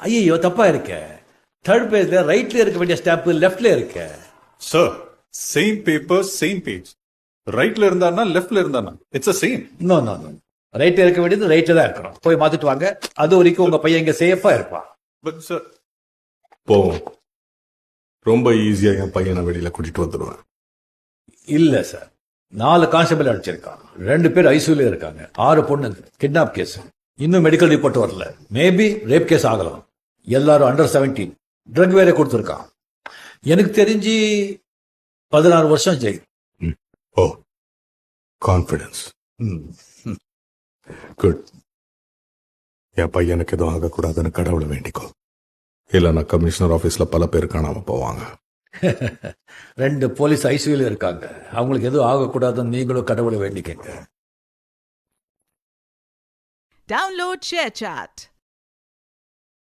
ஐயோ தப்பா இருக்க. தேர்ட் பேஜ்ல ரைட்ல இருக்க வேண்டிய ஸ்டாம்ப் லெஃப்ட்ல இருக்க. Sir same paper same page. ரைட்ல இருந்தானா லெஃப்ட்ல இருந்தானா it's same. No no no, ரைட்ல இருக்க வேண்டியது ரைட்ல தான் இருக்கணும். போய் மாத்திட்டு வாங்க. அது வரைக்கும் உங்க பையன் இங்க சேஃபா இருப்பான். பட் சார் போவோம். ரொம்ப ஈஸியா என் பையனை வெளியில கூட்டிட்டு வந்துடுவேன். இல்ல சார், 4 கான்ஸ்டபிள் அடிச்சிருக்கான். 2 பேர் ஐசியூல இருக்காங்க. 6 பொண்ணுங்க. Kidnap case. இன்னும் மெடிக்கல் ரிப்போர்ட் வரல. மேபி ரேப் கேஸ் ஆகலாம். எல்லாரும் அண்டர் 17. ட்ரக் வேற கொடுத்துருக்கான். எனக்கு தெரிஞ்சு 16 வருஷம் ஜெயில். ஓ, கான்ஃபிடன்ஸ். குட். என் பையனுக்கு எதுவும் ஆகக்கூடாதுன்னு கடவுளை வேண்டிக்கோ. இல்லைன்னா கமிஷனர் ஆபீஸ்ல பல பேர் காணாம போவாங்க. 2 போலீஸ் ஐசியூல இருக்காங்க. அவங்களுக்கு எதுவும் ஆகக்கூடாதுன்னு நீங்களும் கடவுளை வேண்டிக்கங்க. Download ShareChat.